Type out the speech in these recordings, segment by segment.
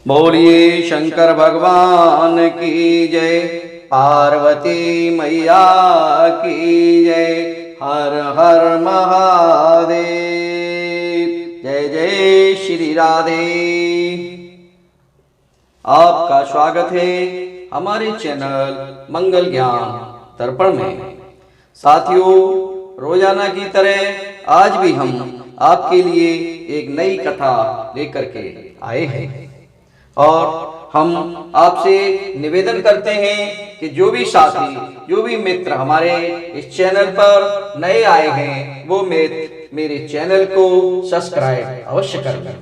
बोलिए शंकर भगवान की जय, पार्वती मैया की जय, हर हर महादेव। जय जय श्री राधे। आपका स्वागत है हमारे चैनल मंगल ज्ञान दर्पण में। साथियों, रोजाना की तरह आज भी हम आपके लिए एक नई कथा लेकर के आए हैं और हम आपसे निवेदन करते हैं कि जो भी साथी, जो भी मित्र हमारे इस चैनल पर नए आए हैं, वो मित्र मेरे चैनल को सब्सक्राइब अवश्य करें।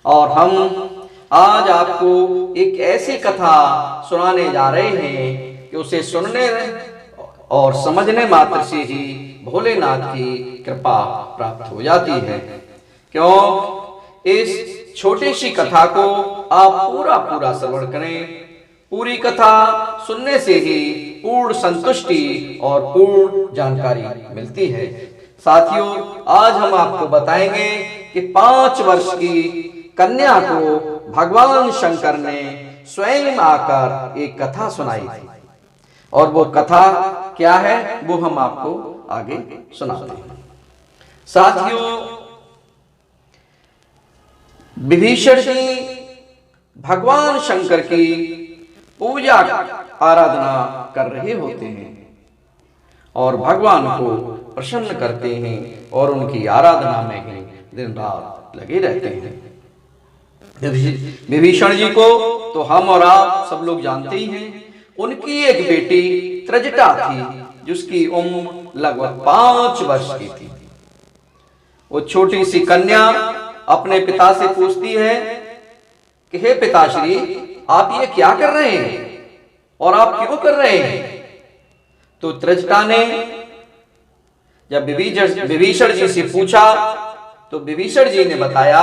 और हम आज आपको एक ऐसी कथा सुनाने जा रहे हैं कि उसे सुनने और समझने मात्र से ही भोलेनाथ की कृपा प्राप्त हो जाती है। क्यों? इस छोटी सी कथा को आप पूरा श्रवण करें। पूरी कथा सुनने से ही पूर्ण संतुष्टि और पूर्ण जानकारी मिलती है। साथियों, आज हम आपको बताएंगे कि 5 वर्ष की कन्या को भगवान शंकर ने स्वयं आकर एक कथा सुनाई थी, और वो कथा क्या है वो हम आपको आगे सुनाते हैं। साथियों, विभीषण जी भगवान शंकर की पूजा आराधना कर रहे होते हैं और भगवान को प्रसन्न करते हैं और उनकी आराधना में ही दिन रात लगे रहते हैं। विभीषण जी को तो हम और आप सब लोग जानते ही हैं। उनकी एक बेटी त्रजटा थी जिसकी उम्र लगभग 5 वर्ष की थी। वो छोटी सी कन्या अपने पिता से पूछती है कि हे पिताश्री, आप ये क्या कर रहे हैं और आप क्यों कर रहे हैं? तो त्रजटा ने जब विभीषण जी से पूछा तो विभीषण जी ने बताया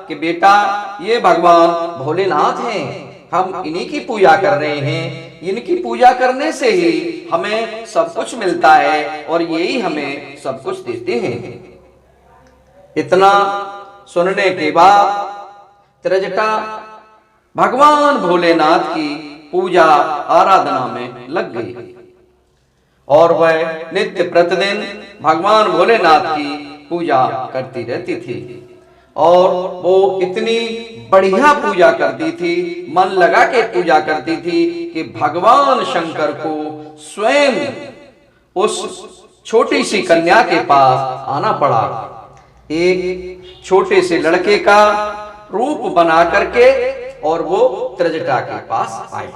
कि बेटा, ये भगवान भोलेनाथ हैं, हम इन्हीं की पूजा कर रहे हैं। इनकी पूजा करने से ही हमें सब कुछ मिलता है और यही हमें सब कुछ देते हैं। इतना सुनने के बाद त्रजटा भगवान भोलेनाथ की पूजा आराधना में लग गई और वह नित्य प्रतिदिन भगवान भोलेनाथ की पूजा करती रहती थी। और वो इतनी बढ़िया पूजा करती थी, मन लगा के पूजा करती थी कि भगवान शंकर को स्वयं उस छोटी सी कन्या के पास आना पड़ा। एक छोटे से लड़के का रूप बना करके और वो त्रजटा के पास आए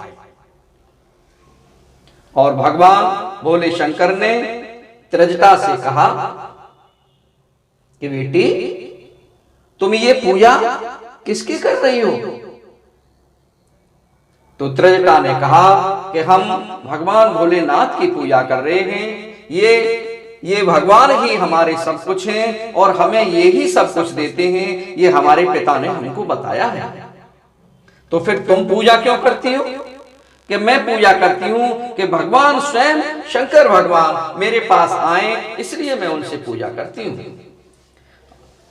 और भगवान भोले शंकर ने त्रजटा से कहा कि बेटी, तुम ये पूजा किसकी कर रही हो? तो त्रजटा ने कहा कि हम भगवान भोलेनाथ की पूजा कर रहे हैं। ये भगवान ही हमारे सब कुछ हैं और हमें ये ही सब कुछ देते हैं, ये हमारे पिता ने हमको बताया है। तो फिर तुम पूजा क्यों करती हो? कि मैं पूजा करती हूं कि भगवान स्वयं शंकर भगवान मेरे पास आए, इसलिए मैं उनसे पूजा करती हूं।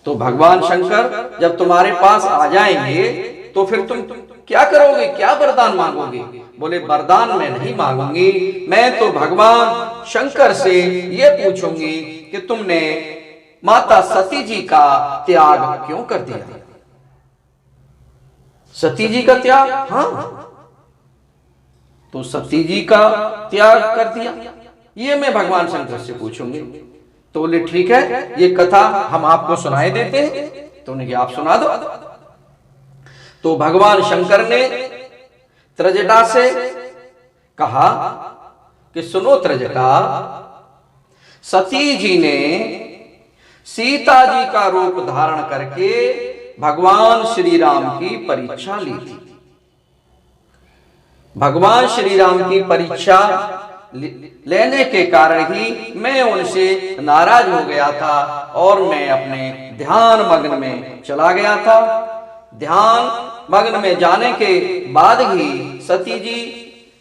तो भगवान शंकर जब तुम्हारे पास आ जाएंगे तो फिर तुम क्या करोगे? क्या वरदान मांगोगे? बोले, वरदान मैं नहीं मांगूंगी, मैं तो भगवान शंकर से ये पूछूंगी कि तुमने माता सती जी का त्याग क्यों कर दिया? सती जी का त्याग? हाँ, तो सती जी का त्याग कर दिया, ये मैं भगवान शंकर से पूछूंगी। तो बोले ठीक है, ये कथा हम आपको सुनाए देते हैं। तो उन्हें आप सुना दो। तो भगवान शंकर ने त्रजटा से कहा कि सुनो त्रजटा, सती जी ने सीता जी का रूप धारण करके भगवान श्री राम की परीक्षा ली थी। भगवान श्री राम की परीक्षा लेने के कारण ही मैं उनसे नाराज हो गया था और मैं अपने ध्यान मग्न में चला गया था। ध्यान मग्न में जाने के बाद ही सती जी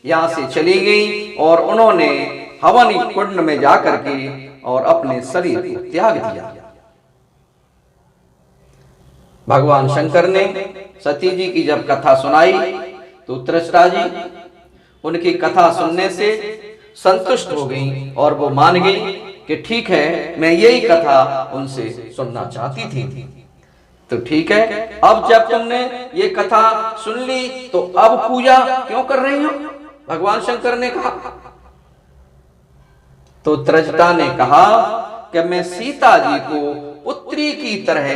यहां से चली गई और उन्होंने हवन कुंड में जाकर के और अपने शरीर को त्याग दिया। भगवान शंकर ने सती जी की जब कथा सुनाई तो त्रिजटा जी उनकी कथा सुनने से संतुष्ट हो गई और वो मान गई कि ठीक है, मैं यही कथा उनसे सुनना चाहती थी। तो ठीक है, अब जब तुमने ये कथा सुन ली तो अब पूजा क्यों कर रही हो? भगवान शंकर ने कहा। तो त्रिजटा ने कहा कि मैं सीता जी को पुत्री की तरह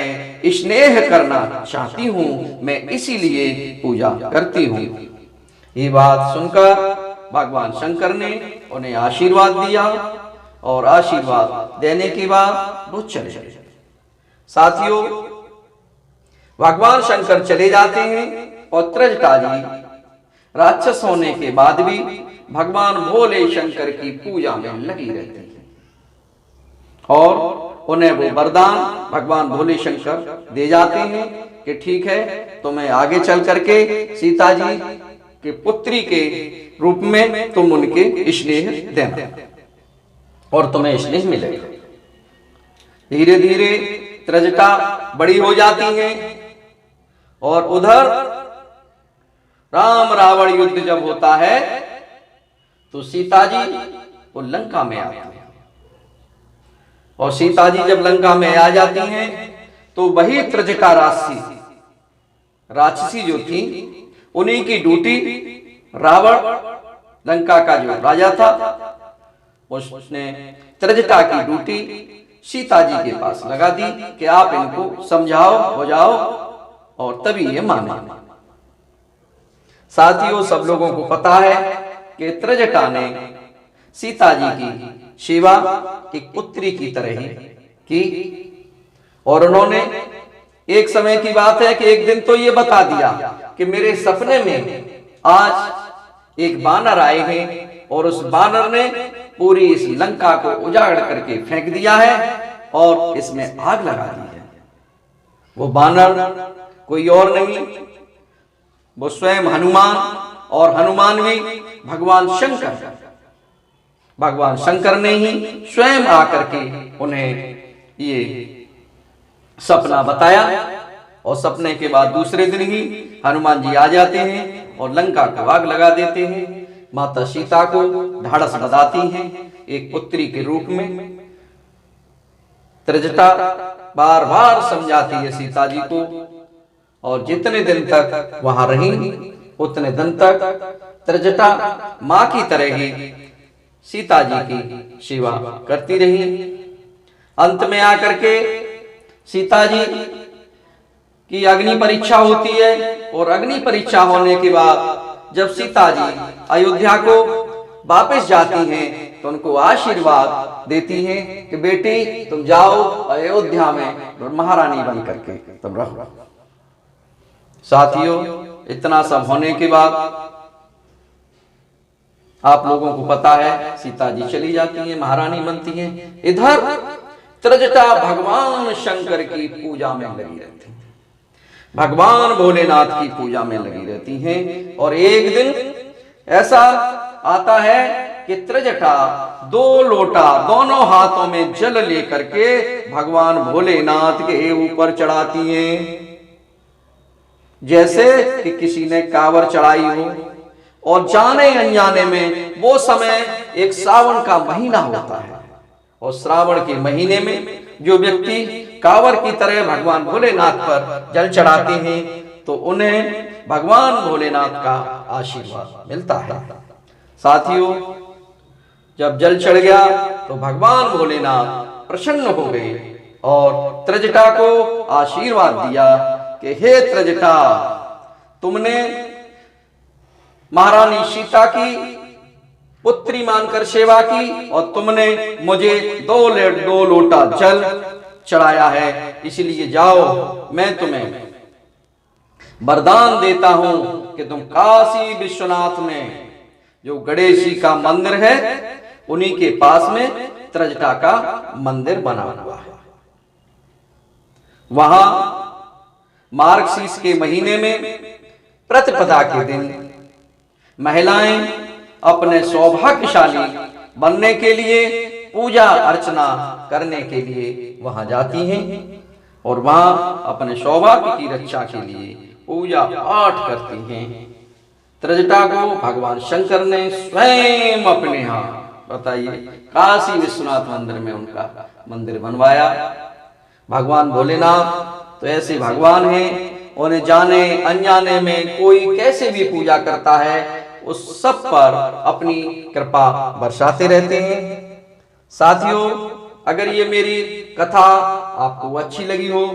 स्नेह करना चाहती हूं, मैं इसीलिए पूजा करती हूं। ये बात सुनकर भगवान शंकर ने उन्हें आशीर्वाद दिया और आशीर्वाद देने के बाद वो चले गए। साथियों, भगवान शंकर चले जाते हैं और त्रिजटा जी राक्षस होने के बाद भी भगवान भोले शंकर की पूजा में लगी रहती है और उन्हें वो वरदान भगवान भोले शंकर दे जाते हैं कि ठीक है, तुम्हें आगे चल करके सीता जी के पुत्री के रूप में तुम उनके स्नेह देना और तुम्हें स्नेह मिलेगा। धीरे धीरे त्रिजटा बड़ी हो जाती है और उधर राम रावण युद्ध जब होता है तो सीता जी वो लंका में आती है और सीता जी जब लंका में आ जाती हैं तो वही त्रिजटा राक्षसी जो थी, उन्हीं की ड्यूटी रावण लंका का जो राजा था उसने त्रिजटा की ड्यूटी सीता जी के पास लगा दी कि आप इनको समझाओ, हो जाओ, और तभी ये माने। साथियों, सब लोगों को पता है कि त्रिजटा ने सीता जी की सेवा एक पुत्री की तरह ही की और उन्होंने एक समय की बात है कि एक दिन तो ये बता दिया कि मेरे सपने में आज एक बानर आए हैं और उस बानर ने पूरी इस लंका को उजाड़ करके फेंक दिया है और इसमें आग लगा दी है। वो बानर कोई और नहीं, वो स्वयं हनुमान, और हनुमान भी भगवान शंकर ने ही स्वयं आकर के उन्हें ये सपना बताया और सपने के बाद दूसरे दिन ही हनुमान जी आ जाते हैं और लंका को आग लगा देते हैं। माता सीता को ढाढ़स बंधाती हैं एक पुत्री के रूप में। त्रिजटा बार बार समझाती है सीता जी को और जितने दिन तक वहां रही उतने दिन तक त्रिजटा मां की तरह ही सीता जी की सेवा करती रही। अंत में आकर के सीता जी की अग्नि परीक्षा होती है और अग्नि परीक्षा होने के बाद जब सीता जी अयोध्या को वापस जाती हैं तो उनको आशीर्वाद देती हैं कि बेटी तुम जाओ अयोध्या में महारानी बन करके तुम रहो। साथियों, इतना सब होने के बाद आप लोगों को पता है सीता जी चली जाती हैं, महारानी बनती हैं। इधर त्रिजटा भगवान शंकर की पूजा में लगी रहती हैं, भगवान भोलेनाथ की पूजा में लगी रहती हैं। और एक दिन ऐसा आता है कि त्रिजटा 2 लोटा दोनों हाथों में जल लेकर के भगवान भोलेनाथ के ऊपर चढ़ाती हैं, जैसे कि किसी ने कांवर चढ़ाई हो। और जाने अनजाने में वो समय एक श्रावण का महीना होता है और श्रावण के महीने में जो व्यक्ति कांवर की तरह भगवान भोलेनाथ पर जल चढ़ाते हैं तो उन्हें भगवान भोलेनाथ का आशीर्वाद मिलता है। साथियों, जब जल चढ़ गया तो भगवान भोलेनाथ प्रसन्न हो गए और त्रिजटा को आशीर्वाद दिया कि हे त्रिजटा, तुमने महारानी सीता की पुत्री मानकर सेवा की और तुमने मुझे 2 लोटा जल चढ़ाया है, इसलिए जाओ मैं तुम्हें वरदान देता हूं कि तुम काशी विश्वनाथ में जो गणेश जी का मंदिर है उन्हीं के पास में त्रिजटा का मंदिर बना हुआ है। वहां मार्गशीर्ष के महीने में प्रतिपदा के दिन महिलाएं अपने सौभाग्यशाली बनने के लिए पूजा अर्चना करने के लिए वहां जाती हैं। और वहां अपने सौभाग्य की रक्षा के लिए पूजा पाठ करती हैं। त्रजटा को भगवान शंकर ने स्वयं अपने हाथ, बताइए, काशी विश्वनाथ मंदिर में उनका मंदिर बनवाया। भगवान भोलेनाथ तो ऐसे भगवान हैं, उन्हें जाने अनजाने में कोई कैसे भी पूजा करता है उस सब पर अपनी कृपा बरसाते रहते हैं। साथियों, अगर ये मेरी कथा आपको अच्छी लगी हो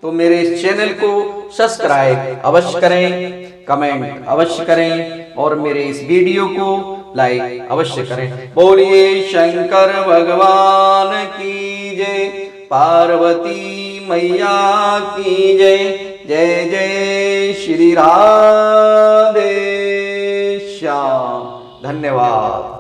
तो मेरे इस चैनल को सब्सक्राइब अवश्य करें, कमेंट अवश्य करें और मेरे इस वीडियो को लाइक अवश्य करें। बोलिए शंकर भगवान की जय, पार्वती मैया की जय। जय जय श्री राधे श्याम। धन्यवाद।